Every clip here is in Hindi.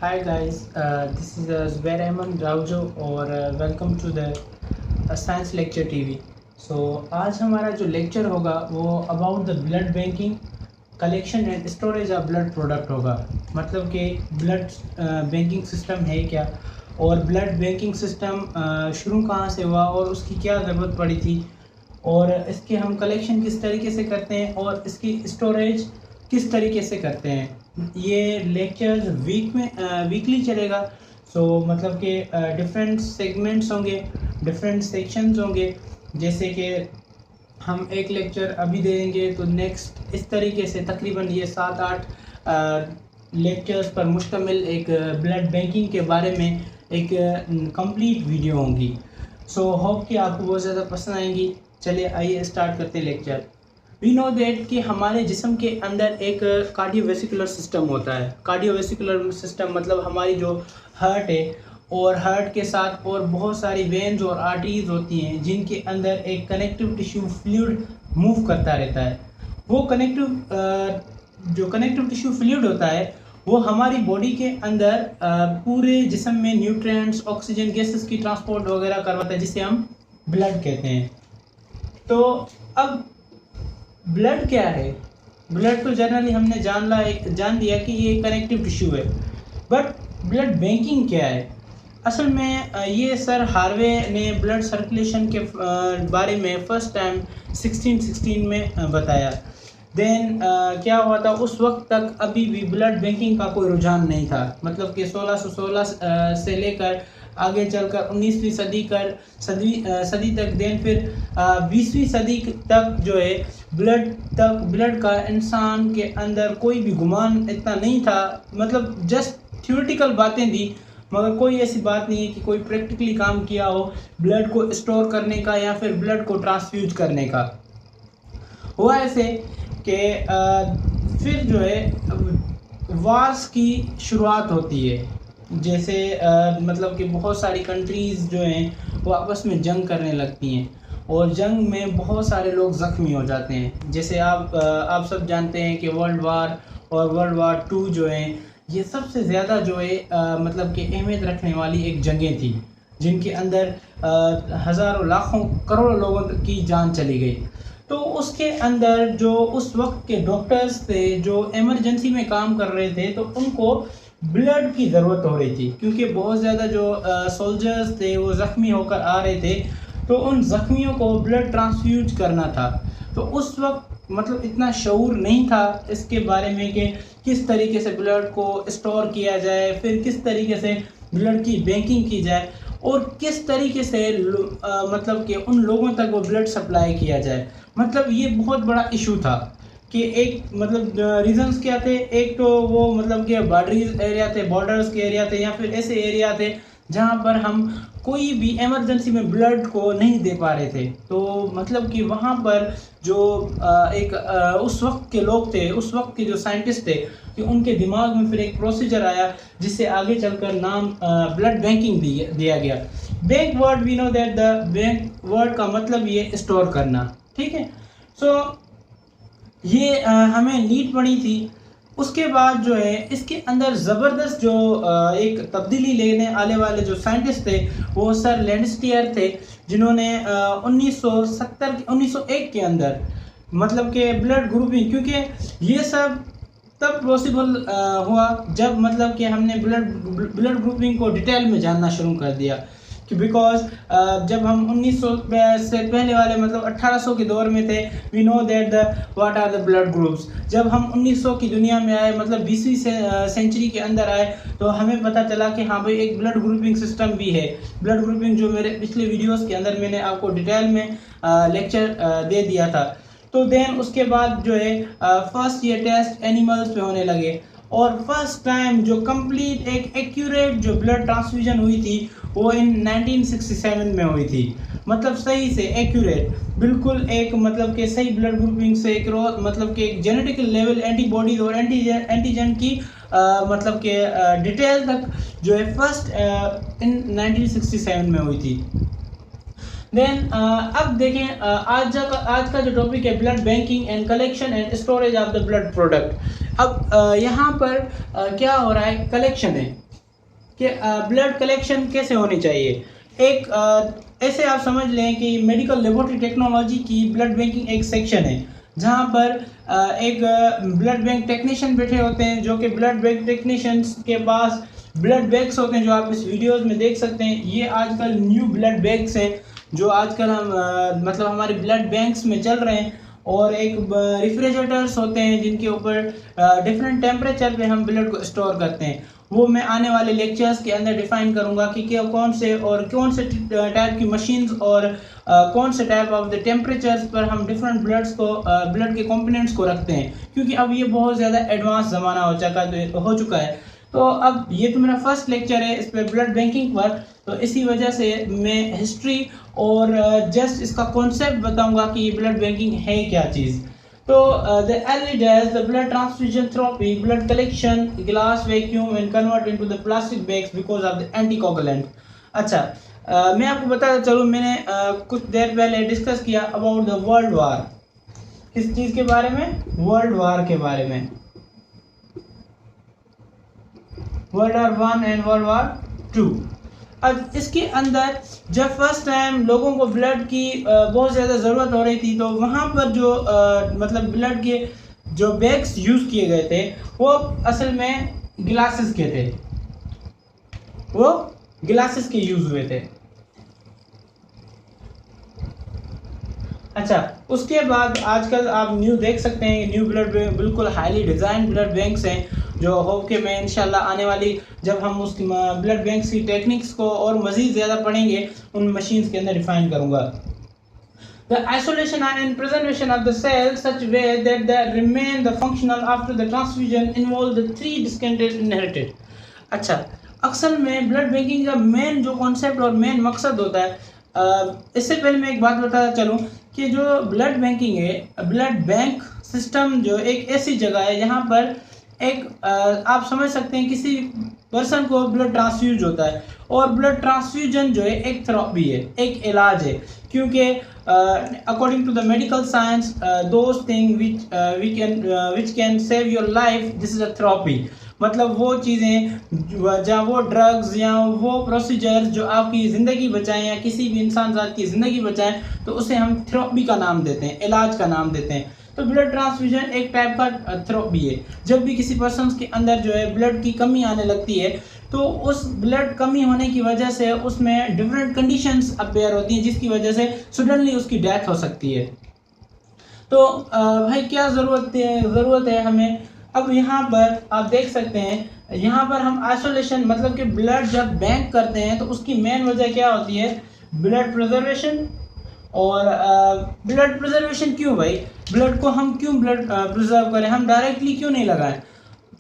Hi guys, this is Zubair Ahmed Raujo और welcome to the science lecture TV. आज हमारा जो लेक्चर होगा वो about the blood banking collection and storage of blood product होगा। मतलब कि ब्लड बैंकिंग सिस्टम है क्या, और ब्लड बैंकिंग सिस्टम शुरू कहाँ से हुआ और उसकी क्या ज़रूरत पड़ी थी, और इसके हम कलेक्शन किस तरीके से करते हैं और इसकी स्टोरेज किस तरीके से करते हैं। ये लेक्चर्स वीकली चलेगा। मतलब कि डिफरेंट सेगमेंट्स होंगे, डिफरेंट सेक्शंस होंगे। जैसे कि हम एक लेक्चर अभी देंगे तो नेक्स्ट इस तरीके से तकरीबन ये 7-8 लेक्चर्स पर मुश्तमिल एक ब्लड बैंकिंग के बारे में एक कंप्लीट वीडियो होंगी। होप कि आपको बहुत ज़्यादा पसंद आएंगी। चलिए आइए स्टार्ट करते हैं लेक्चर। वी नो दैट कि हमारे जिस्म के अंदर एक कार्डियोवेस्कुलर सिस्टम होता है। कार्डियोवेस्कुलर सिस्टम मतलब हमारी जो हार्ट है, और हार्ट के साथ और बहुत सारी वेन्स और आर्टरीज होती हैं जिनके अंदर एक कनेक्टिव टिश्यू फ्लूइड मूव करता रहता है। वो जो कनेक्टिव टिश्यू फ्लूइड होता है वो हमारी बॉडी के अंदर पूरे जिस्म में न्यूट्रिएंट्स, ऑक्सीजन गैसेस की ट्रांसपोर्ट वगैरह करवाता है, जिसे हम ब्लड कहते हैं। तो अब ब्लड क्या है? ब्लड तो जनरली हमने जान लिया कि ये कनेक्टिव टिश्यू है, बट ब्लड बैंकिंग क्या है? असल में ये सर हार्वे ने ब्लड सर्कुलेशन के बारे में फर्स्ट टाइम 1616 में बताया। देन क्या हुआ था, उस वक्त तक अभी भी ब्लड बैंकिंग का कोई रुझान नहीं था। मतलब कि 1616 से लेकर आगे चलकर 19वीं सदी तक, देन फिर 20वीं सदी तक जो है ब्लड का इंसान के अंदर कोई भी गुमान इतना नहीं था। मतलब जस्ट थ्योरेटिकल बातें थी, मगर कोई ऐसी बात नहीं है कि कोई प्रैक्टिकली काम किया हो ब्लड को स्टोर करने का या फिर ब्लड को ट्रांसफ्यूज करने का। हुआ ऐसे कि फिर जो है वार्स की शुरुआत होती है। जैसे मतलब कि बहुत सारी कंट्रीज़ जो हैं वो आपस में जंग करने लगती हैं, और जंग में बहुत सारे लोग ज़ख्मी हो जाते हैं। जैसे आप सब जानते हैं कि वर्ल्ड वार और वर्ल्ड वार 2 जो हैं, ये सबसे ज़्यादा जो है मतलब कि अहमियत रखने वाली एक जंगें थी, जिनके अंदर हज़ारों लाखों करोड़ों लोगों की जान चली गई। तो उसके अंदर जो उस वक्त के डॉक्टर्स थे जो इमरजेंसी में काम कर रहे थे, तो उनको ब्लड की ज़रूरत हो रही थी, क्योंकि बहुत ज़्यादा जो सोल्जर्स थे वो ज़ख्मी होकर आ रहे थे। तो उन ज़ख्मियों को ब्लड ट्रांसफ्यूज करना था। तो उस वक्त मतलब इतना शऊर नहीं था इसके बारे में कि किस तरीके से ब्लड को स्टोर किया जाए, फिर किस तरीके से ब्लड की बैंकिंग की जाए, और किस तरीके से मतलब कि उन लोगों तक वो ब्लड सप्लाई किया जाए। मतलब ये बहुत बड़ा इशू था कि एक मतलब रीजंस क्या थे। एक तो वो मतलब कि बॉर्डर्स के एरिया थे, या फिर ऐसे एरिया थे जहाँ पर हम कोई भी इमरजेंसी में ब्लड को नहीं दे पा रहे थे। तो मतलब कि वहाँ पर जो उस वक्त के लोग थे, उस वक्त के जो साइंटिस्ट थे, कि उनके दिमाग में फिर एक प्रोसीजर आया जिससे आगे चलकर नाम ब्लड बैंकिंग दिया गया। Bank word, we know that the bank word का मतलब ये स्टोर करना, ठीक है। ये हमें नीड पड़ी थी। उसके बाद जो है इसके अंदर ज़बरदस्त जो एक तब्दीली लेने आने वाले जो साइंटिस्ट थे वो सर लैंडस्टियर थे, जिन्होंने 1901 के अंदर मतलब कि ब्लड ग्रुपिंग, क्योंकि ये सब तब पॉसिबल हुआ जब मतलब कि हमने ब्लड ग्रुपिंग को डिटेल में जानना शुरू कर दिया। कि बिकॉज जब हम 1900 से पहले वाले मतलब 1800 के दौर में थे, we know that the what are the blood groups. जब हम 1900 की दुनिया में आए, मतलब 20वीं सेंचुरी के अंदर आए, तो हमें पता चला कि हाँ भाई एक ब्लड ग्रुपिंग सिस्टम भी है। ब्लड ग्रुपिंग जो मेरे पिछले वीडियोस के अंदर मैंने आपको डिटेल में लेक्चर दे दिया था। तो देन उसके बाद जो है फर्स्ट ये टेस्ट एनिमल्स पे होने लगे, और फर्स्ट टाइम जो कंप्लीट एक एक्यूरेट जो ब्लड ट्रांसफ्यूजन हुई थी वो इन 1967 में हुई थी। मतलब सही से एक्यूरेट, बिल्कुल एक मतलब कि सही ब्लड ग्रुपिंग से एक मतलब कि एक जेनेटिकल लेवल एंटीबॉडीज और एंटीजन की मतलब कि डिटेल तक जो है फर्स्ट इन 1967 में हुई थी। देन अब देखें आज का जो टॉपिक है blood banking and collection and storage of the blood product. अब यहाँ पर क्या हो रहा है, कलेक्शन है। कि ब्लड कलेक्शन कैसे होनी चाहिए। एक ऐसे आप समझ लें कि मेडिकल लेबोरेटरी टेक्नोलॉजी की ब्लड बैंकिंग एक सेक्शन है, जहां पर एक ब्लड बैंक टेक्नीशियन बैठे होते हैं, जो कि ब्लड बैंक टेक्नीशियंस के पास ब्लड बैग्स होते हैं, जो आप इस वीडियोस में देख सकते हैं। ये आजकल न्यू ब्लड बैग्स हैं जो आजकल हम मतलब हमारे ब्लड बैंक्स में चल रहे हैं। और एक रेफ्रिजरेटर्स होते हैं जिनके ऊपर डिफरेंट टेम्परेचर पे हम ब्लड को स्टोर करते हैं। वो मैं आने वाले लेक्चर्स के अंदर डिफाइन करूंगा कि क्या कौन से टाइप की मशीन्स और कौन से टाइप ऑफ द टेम्परेचर्स पर हम डिफरेंट ब्लड के कंपोनेंट्स को रखते हैं, क्योंकि अब ये बहुत ज़्यादा एडवांस ज़माना हो चुका है। तो अब ये तो मेरा फर्स्ट लेक्चर है इस पर ब्लड बैंकिंग पर, तो इसी वजह से मैं हिस्ट्री और जस्ट इसका कॉन्सेप्ट बताऊंगा कि ये ब्लड बैंकिंग है क्या चीज़। तो the early days, the blood transfusion therapy, blood collection, glass vacuum and convert into the plastic bags because of the anticoagulant। अच्छा, मैं आपको बताता चलूँ, मैंने कुछ देर पहले डिस्कस किया अबाउट द वर्ल्ड वार। किस चीज़ के बारे में? वर्ल्ड वार के बारे में। World war 1 and world war 2। अब इसके अंदर जब फर्स्ट टाइम लोगों को ब्लड की बहुत ज़्यादा ज़रूरत हो रही थी, तो वहाँ पर जो मतलब ब्लड के जो बैग्स यूज़ किए गए थे वो असल में ग्लासेस के थे, वो ग्लासेस के यूज़ हुए थे। अच्छा, उसके बाद आजकल आप न्यू देख सकते हैं, न्यू ब्लड बैंक बिल्कुल हाईली डिज़ाइन ब्लड बैंक्स हैं, जो होप के मैं इंशाल्लाह आने वाली जब हम उस ब्लड बैंक्स की टेक्निक्स को और मज़ीद ज़्यादा पढ़ेंगे उन मशीन्स के अंदर डिफाइन करूँगा। The isolation and preservation of the cells such way that they remain the functional after the transfusion involve the three distinct inherited। अच्छा, अक्सर में ब्लड बैंकिंग का मेन जो कॉन्सेप्ट और मेन मकसद होता है, इससे पहले मैं एक बात बताता चलूँ कि जो ब्लड बैंकिंग है, ब्लड बैंक सिस्टम जो एक ऐसी जगह है जहाँ पर एक आप समझ सकते हैं किसी पर्सन को ब्लड ट्रांसफ्यूज होता है, और ब्लड ट्रांसफ्यूजन जो है एक थेरेपी है, एक इलाज है, क्योंकि according to the medical science those thing which can save your life, this is a therapy. मतलब वो चीज़ें जहाँ वो ड्रग्स या वो प्रोसीजर्स जो आपकी ज़िंदगी बचाएं या किसी भी इंसान ज़ात की ज़िंदगी बचाएं, तो उसे हम थेरेपी का नाम देते हैं, इलाज का नाम देते हैं। तो ब्लड ट्रांसफ्यूजन एक टाइप का थेरेपी है। जब भी किसी पर्सन के अंदर जो है ब्लड की कमी आने लगती है, तो उस ब्लड कमी होने की वजह से उसमें डिफरेंट कंडीशंस अपेयर होती हैं, जिसकी वजह से सडनली उसकी डेथ हो सकती है। तो भाई क्या ज़रूरत है हमें। अब यहाँ पर आप देख सकते हैं, यहाँ पर हम आइसोलेशन मतलब कि ब्लड जब बैंक करते हैं तो उसकी मेन वजह क्या होती है? Blood preservation. और ब्लड प्रिजर्वेशन क्यों भाई? ब्लड को हम क्यों ब्लड प्रिजर्व करें? हम डायरेक्टली क्यों नहीं लगाएं?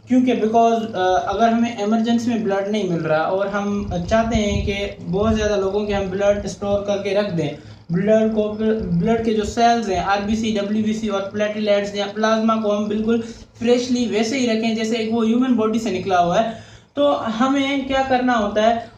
क्योंकि बिकॉज अगर हमें इमरजेंसी में ब्लड नहीं मिल रहा और हम चाहते हैं कि बहुत ज़्यादा लोगों के हम ब्लड स्टोर करके रख दें, ब्लड के जो सेल्स हैं आरबीसी, डब्ल्यूबीसी और प्लेटलेट्स या प्लाज्मा को हम बिल्कुल फ्रेशली वैसे ही रखें जैसे एक वो ह्यूमन बॉडी से निकला हुआ है। तो हमें क्या करना होता है?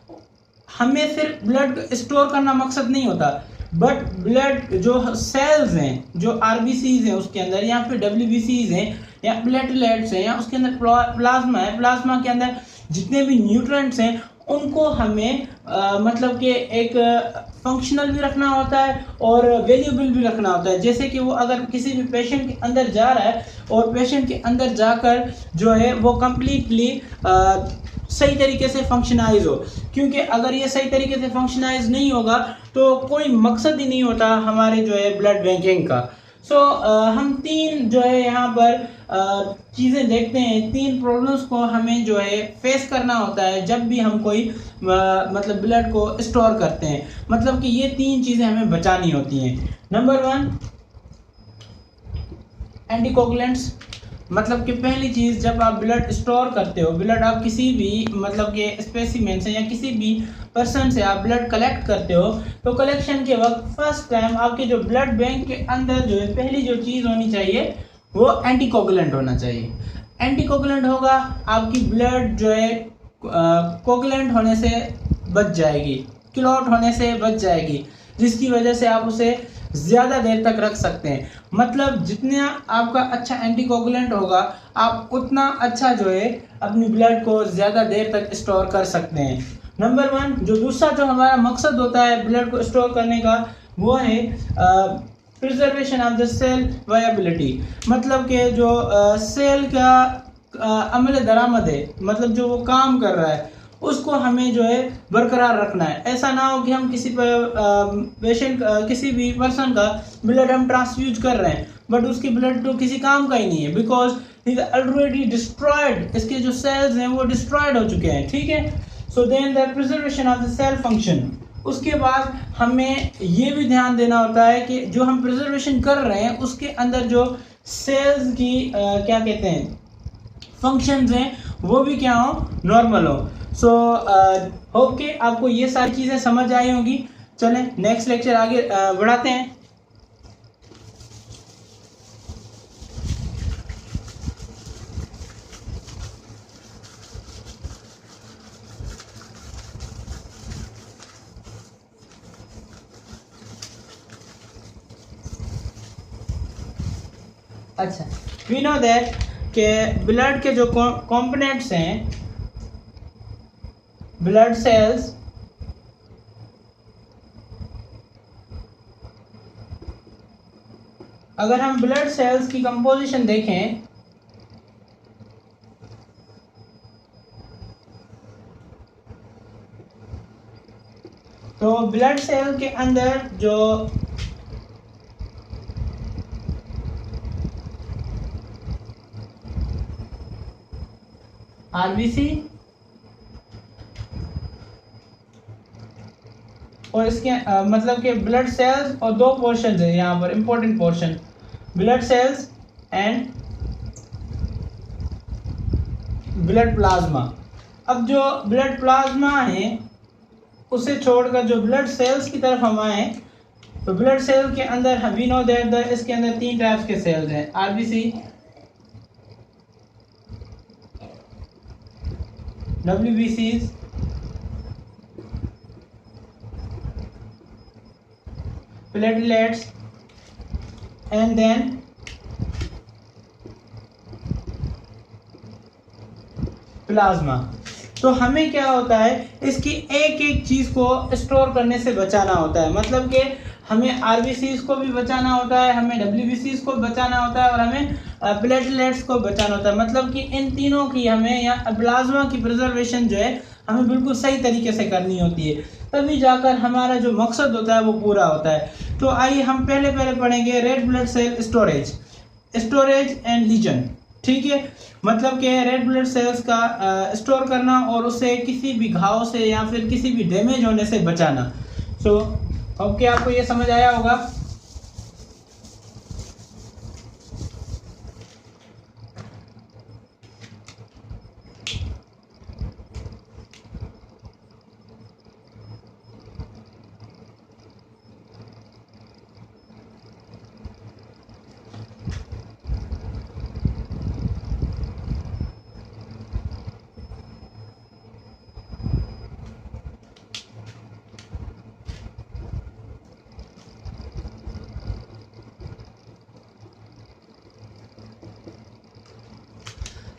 हमें सिर्फ ब्लड स्टोर करना मकसद नहीं होता, बट ब्लड जो सेल्स हैं, जो आरबीसीज हैं उसके अंदर, या फिर डब्ल्यूबीसीज हैं या प्लेटलेट्स हैं, या उसके अंदर प्लाज्मा है, प्लाज्मा के अंदर जितने भी न्यूट्रिएंट्स हैं उनको हमें मतलब कि एक फंक्शनल भी रखना होता है और वैल्यूएबल भी रखना होता है। जैसे कि वो अगर किसी भी पेशेंट के अंदर जा रहा है और पेशेंट के अंदर जाकर जो है वो कम्प्लीटली सही तरीके से फंक्शनाइज हो, क्योंकि अगर ये सही तरीके से फंक्शनाइज नहीं होगा तो कोई मकसद ही नहीं होता हमारे जो है ब्लड बैंकिंग का। सो हम तीन जो है यहाँ पर चीज़ें देखते हैं, तीन प्रॉब्लम्स को हमें जो है फेस करना होता है जब भी हम कोई मतलब ब्लड को स्टोर करते हैं। मतलब कि ये तीन चीज़ें हमें बचानी होती हैं। Number 1, anticoagulants. मतलब कि पहली चीज़, जब आप ब्लड स्टोर करते हो, ब्लड आप किसी भी मतलब के स्पेसिमेन से या किसी भी पर्सन से आप ब्लड कलेक्ट करते हो, तो कलेक्शन के वक्त फर्स्ट टाइम आपके जो ब्लड बैंक के अंदर जो है पहली जो चीज़ होनी चाहिए वो एंटीकोगुलेंट होना चाहिए। एंटीकोगुलेंट होगा, आपकी ब्लड जो है कोगुलेंट होने से बच जाएगी, क्लॉट होने से बच जाएगी, जिसकी वजह से आप उसे ज़्यादा देर तक रख सकते हैं। मतलब जितना आपका अच्छा एंटीकोगुलेंट होगा, आप उतना अच्छा जो है अपनी ब्लड को ज़्यादा देर तक स्टोर कर सकते हैं। नंबर 1 जो दूसरा जो हमारा मकसद होता है ब्लड को स्टोर करने का, वो है preservation of the cell viability. मतलब कि जो सेल का अमल दरामद है, मतलब जो वो काम कर रहा है, उसको हमें जो है बरकरार रखना है। ऐसा ना हो कि हम किसी पेशेंट किसी भी पर्सन का ब्लड हम ट्रांसफ्यूज कर रहे हैं बट उसकी ब्लड तो किसी काम का ही नहीं है, बिकॉज इज ऑलरेडी डिस्ट्रॉयड, इसके जो सेल्स हैं वो डिस्ट्रॉयड हो चुके हैं। ठीक है, so then the preservation of the cell function. उसके बाद हमें ये भी ध्यान देना होता है कि जो हम प्रिजर्वेशन कर रहे हैं उसके अंदर जो सेल्स की क्या कहते हैं फंक्शंस हैं वो भी क्या हो, नॉर्मल हो। सो होप के आपको ये सारी चीज़ें समझ आई होंगी। चलें नेक्स्ट लेक्चर आगे बढ़ाते हैं। अच्छा, वी नो दैट कि ब्लड के जो कंपोनेंट्स हैं, ब्लड सेल्स, अगर हम ब्लड सेल्स की कंपोजिशन देखें तो ब्लड सेल के अंदर जो आरबीसी और इसके मतलब कि ब्लड सेल्स और दो पोर्शन है यहाँ पर important portion, blood cells and blood plasma. अब जो ब्लड प्लाज्मा है उसे छोड़कर जो ब्लड सेल्स की तरफ हम आए तो ब्लड सेल के अंदर वी नो दैट इसके अंदर 3 टाइप्स के सेल्स हैं, RBC, WBCs, platelets and then plasma. तो हमें क्या होता है इसकी एक एक चीज को स्टोर करने से बचाना होता है। मतलब कि हमें आरबीसीज को भी बचाना होता है, हमें डब्ल्यूबीसीज को बचाना होता है और हमें प्लेटलेट्स को बचाना होता है। मतलब कि इन तीनों की हमें या प्लाज्मा की प्रिजर्वेशन जो है हमें बिल्कुल सही तरीके से करनी होती है, तभी जाकर हमारा जो मकसद होता है वो पूरा होता है। तो आइए हम पहले पढ़ेंगे red blood cell storage and lesion. ठीक है, मतलब कि रेड ब्लड सेल्स का स्टोर करना और उसे किसी भी घाव से या फिर किसी भी डैमेज होने से बचाना। सो ओके, आपको ये समझ आया होगा।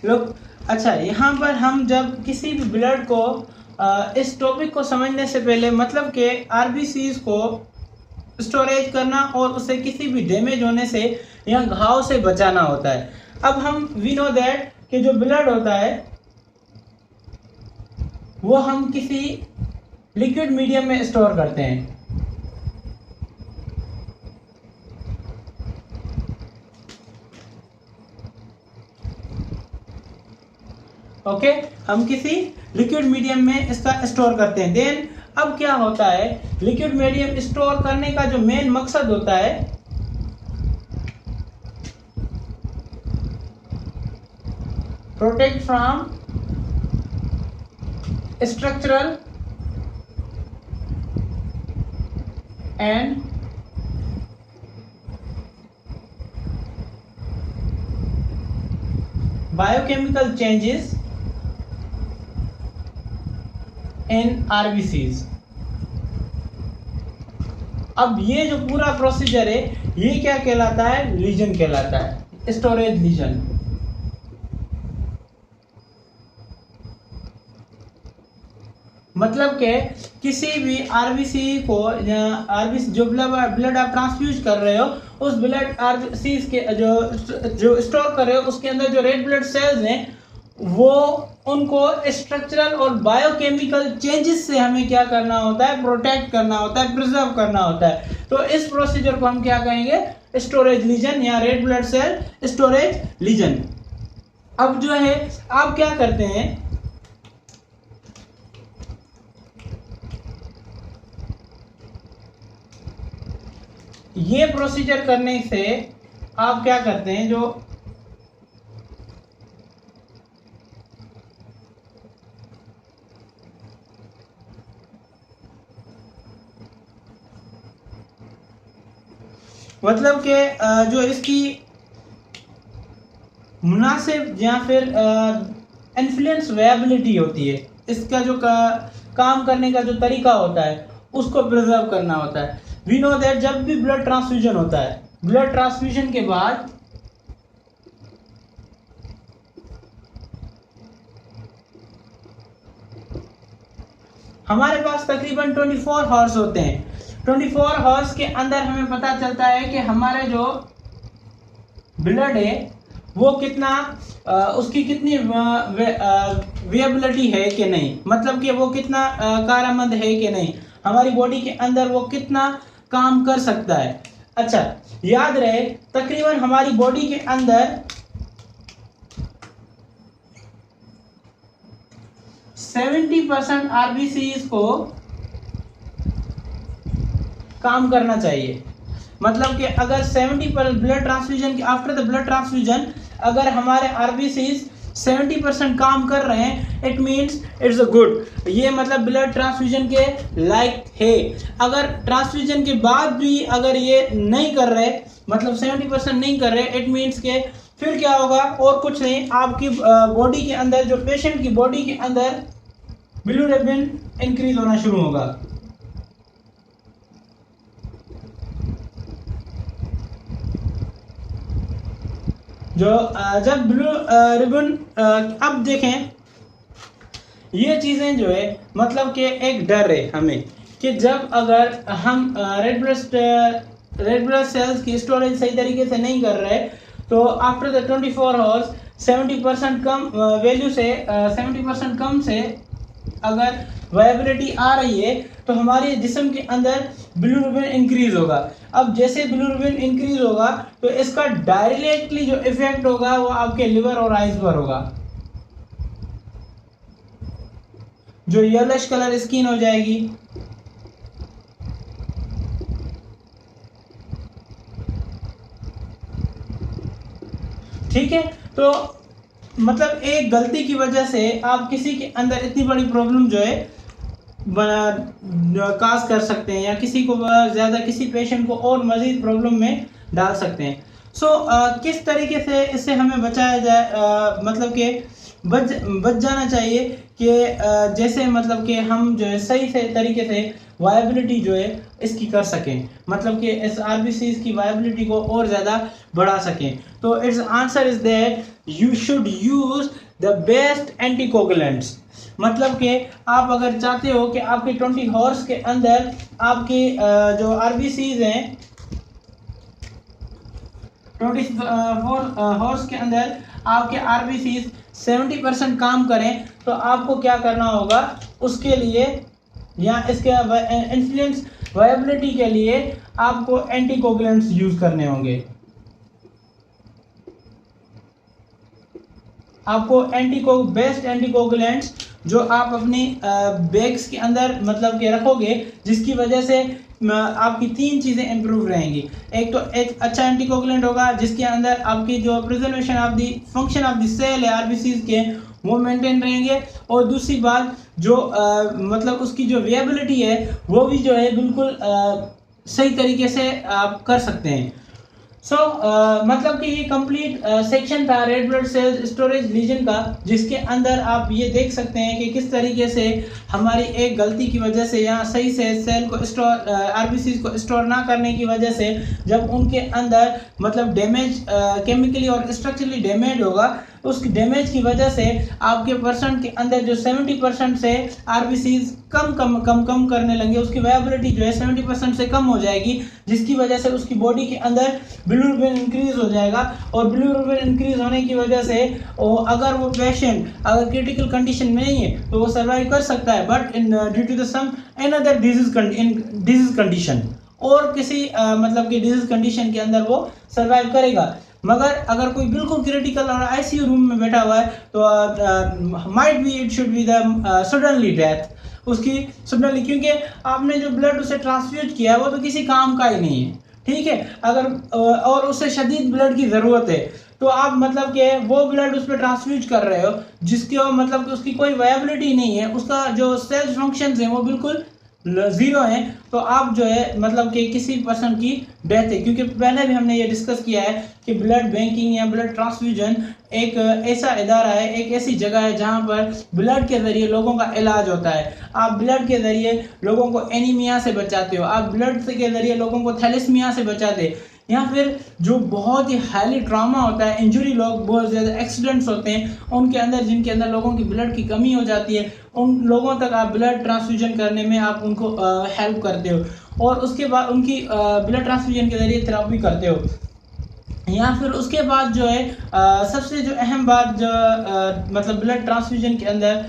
लोग अच्छा, यहाँ पर हम जब किसी भी ब्लड को इस टॉपिक को समझने से पहले मतलब कि आरबीसीज को स्टोरेज करना और उसे किसी भी डैमेज होने से या घाव से बचाना होता है। अब हम वी नो दैट कि जो ब्लड होता है वो हम किसी लिक्विड मीडियम में स्टोर करते हैं। ओके, हम किसी लिक्विड मीडियम में इसका स्टोर करते हैं। देन अब क्या होता है, लिक्विड मीडियम स्टोर करने का जो मेन मकसद होता है protect from structural and biochemical changes in RBCs। अब ये जो पूरा प्रोसीजर है ये क्या कहलाता है, लीजन कहलाता है, स्टोरेज लीजन। मतलब कि किसी भी आरबीसी को, आरबीसी जो ब्लड आप ट्रांसफ्यूज कर रहे हो, उस ब्लड आरबीसी के जो स्टोर कर रहे हो उसके अंदर जो रेड ब्लड सेल्स हैं वो उनको स्ट्रक्चरल और बायोकेमिकल चेंजेस से हमें क्या करना होता है, प्रोटेक्ट करना होता है, प्रिजर्व करना होता है। तो इस प्रोसीजर को हम क्या कहेंगे, स्टोरेज लीजन या red blood cell storage lesion. अब जो है आप क्या करते हैं, ये प्रोसीजर करने से आप क्या करते हैं, जो मतलब कि जो इसकी मुनासिब या फिर इन्फ्लुएंस वेबिलिटी होती है, इसका जो काम करने का जो तरीका होता है उसको प्रिजर्व करना होता है। वी नो दैट जब भी ब्लड ट्रांसफ्यूजन होता है, ब्लड ट्रांसफ्यूजन के बाद हमारे पास तकरीबन 24 हॉर्स होते हैं। 24 हॉर्स के अंदर हमें पता चलता है कि हमारे जो ब्लड है वो कितना उसकी कितनी वेबिलिटी है कि नहीं, मतलब कि वो कितना कारआमद है कि नहीं, हमारी बॉडी के अंदर वो कितना काम कर सकता है। अच्छा, याद रहे तकरीबन हमारी बॉडी के अंदर 70% आरबीसीज को काम करना चाहिए। मतलब कि अगर 70% blood transfusion, after the blood transfusion अगर हमारे आरबीसीज 70% काम कर रहे हैं, it means it's a good, ये मतलब ब्लड ट्रांसफ्यूजन के लायक है। अगर ट्रांसफ्यूजन के बाद भी अगर ये नहीं कर रहे, मतलब 70% नहीं कर रहे, इट मीन्स के फिर क्या होगा, और कुछ नहीं, आपकी बॉडी के अंदर, जो पेशेंट की बॉडी के अंदर बिलिरुबिन इंक्रीज होना शुरू होगा। जो जब बिलिरुबिन, अब देखें ये चीजें जो है, मतलब कि एक डर है हमें कि जब अगर हम रेड ब्लड सेल्स की स्टोरेज सही तरीके से नहीं कर रहे, तो after the 24 hours 70% come value से 70% कम से अगर वायबिलिटी आ रही है तो हमारे जिस्म के अंदर बिलिरुबिन इंक्रीज होगा। अब जैसे बिलिरुबिन इंक्रीज होगा तो इसका डायरेक्टली जो इफेक्ट होगा वो आपके लिवर और आइज पर होगा, जो येलोइश कलर स्किन हो जाएगी। ठीक है, तो मतलब एक गलती की वजह से आप किसी के अंदर इतनी बड़ी प्रॉब्लम जो है काज कर सकते हैं, या किसी को ज़्यादा, किसी पेशेंट को और मज़ीद प्रॉब्लम में डाल सकते हैं। किस तरीके से इससे हमें बचाया जाए, मतलब कि बच जाना चाहिए कि जैसे मतलब कि हम जो है सही से तरीके से वायबिलिटी जो है इसकी कर सकें, मतलब कि इस आरबीसीज की वायबिलिटी को और ज़्यादा बढ़ा सकें। तो it's answer is that you should use the best anticoagulants. मतलब कि आप अगर चाहते हो कि आपके 20 हॉर्स के अंदर आपकी जो आरबीसीज हैं, 24 हॉर्स के अंदर आपके आरबीसीज 70% काम करें, तो आपको क्या करना होगा, उसके लिए या इसके इन्फ्लुएंस वायबिलिटी के लिए आपको एंटीकोगुलेंट्स यूज करने होंगे। आपको बेस्ट एंटीकोगुलेंट्स जो आप अपनी बैग्स के अंदर मतलब के रखोगे, जिसकी वजह से आपकी 3 चीज़ें इंप्रूव रहेंगी। एक तो एक अच्छा एंटीकोगुलेंट होगा जिसके अंदर आपकी जो preservation of the function of the cell है आरबीसीज के वो मेंटेन रहेंगे, और दूसरी बात जो मतलब उसकी जो वेबिलिटी है वो भी जो है बिल्कुल सही तरीके से आप कर सकते हैं। मतलब कि ये कंप्लीट सेक्शन था red blood cell storage lesion का, जिसके अंदर आप ये देख सकते हैं कि किस तरीके से हमारी एक गलती की वजह से यहाँ सही से सेल को स्टोर आरबीसी को स्टोर ना करने की वजह से जब उनके अंदर मतलब डैमेज केमिकली और स्ट्रक्चरली डैमेज होगा, उस डैमेज की वजह से आपके पर्सन के अंदर जो 70% से आरबीसीज कम करने लगे, उसकी वायबिलिटी जो है 70% से कम हो जाएगी, जिसकी वजह से उसकी बॉडी के अंदर बिलीरुबिन इंक्रीज हो जाएगा। और बिलीरुबिन इंक्रीज होने की वजह से अगर वो पेशेंट अगर क्रिटिकल कंडीशन में नहीं है तो वो सर्वाइव कर सकता है, but in due to the some another disease condition और किसी मतलब कि डिजीज कंडीशन के अंदर वो सर्वाइव करेगा। मगर अगर कोई बिल्कुल क्रिटिकल और आईसीयू रूम में बैठा हुआ है तो might be it should be the suddenly death उसकी सडनली, क्योंकि आपने जो ब्लड उसे ट्रांसफ्यूज किया है वो तो किसी काम का ही नहीं है, ठीक है। अगर और उसे शदीद ब्लड की ज़रूरत है तो आप मतलब कि वो ब्लड उस पर ट्रांसफ्यूज कर रहे हो जिसके मतलब उसकी कोई वायबिलिटी नहीं है, उसका जो सेल्स फंक्शंस हैं वो बिल्कुल जीरो है, तो आप जो है मतलब कि किसी पर्सन की डेथ है। क्योंकि पहले भी हमने ये डिस्कस किया है कि ब्लड बैंकिंग या ब्लड ट्रांसफ्यूजन एक ऐसा इदारा है, एक ऐसी जगह है जहाँ पर ब्लड के ज़रिए लोगों का इलाज होता है। आप ब्लड के ज़रिए लोगों को एनीमिया से बचाते हो, आप ब्लड के ज़रिए लोगों को थैलेसीमिया से बचाते हैं, या फिर जो बहुत ही हाईली ट्रॉमा होता है, इंजरी, लोग बहुत ज़्यादा एक्सीडेंट्स होते हैं उनके अंदर, जिनके अंदर लोगों की ब्लड की कमी हो जाती है, उन लोगों तक आप ब्लड ट्रांसफ्यूजन करने में आप उनको हेल्प करते हो और उसके बाद उनकी ब्लड ट्रांसफ्यूजन के ज़रिए थेरेपी करते हो। या फिर उसके बाद जो है सबसे जो अहम बात जो मतलब ब्लड ट्रांसफ्यूजन के अंदर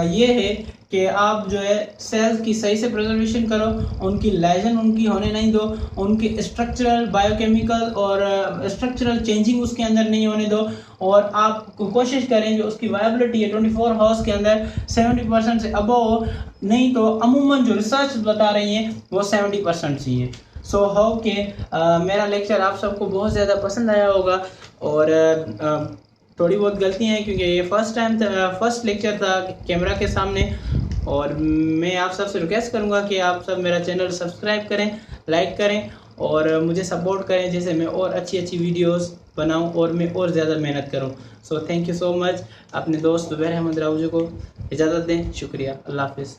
ये है कि आप जो है सेल्स की सही से प्रिजर्वेशन करो, उनकी लेजन उनकी होने नहीं दो, उनकी स्ट्रक्चरल बायोकेमिकल और स्ट्रक्चरल चेंजिंग उसके अंदर नहीं होने दो, और आप कोशिश करें जो उसकी वायबिलिटी है 24 हावर्स के अंदर 70% से अबव हो, नहीं तो अमूमन जो रिसर्च बता रही हैं वो 70% चाहिए। सो होप कि मेरा लेक्चर आप सबको बहुत ज़्यादा पसंद आया होगा, और थोड़ी बहुत गलतियाँ हैं क्योंकि ये फर्स्ट लेक्चर था कैमरा के सामने, और मैं आप सबसे रिक्वेस्ट करूँगा कि आप सब मेरा चैनल सब्सक्राइब करें, लाइक करें और मुझे सपोर्ट करें, जैसे मैं और अच्छी वीडियोस बनाऊं और मैं और ज़्यादा मेहनत करूं। So thank you so much. अपने दोस्त ज़ुबैर अहमद राउजो को इजाज़त दें। शुक्रिया। अल्लाह हाफिज़।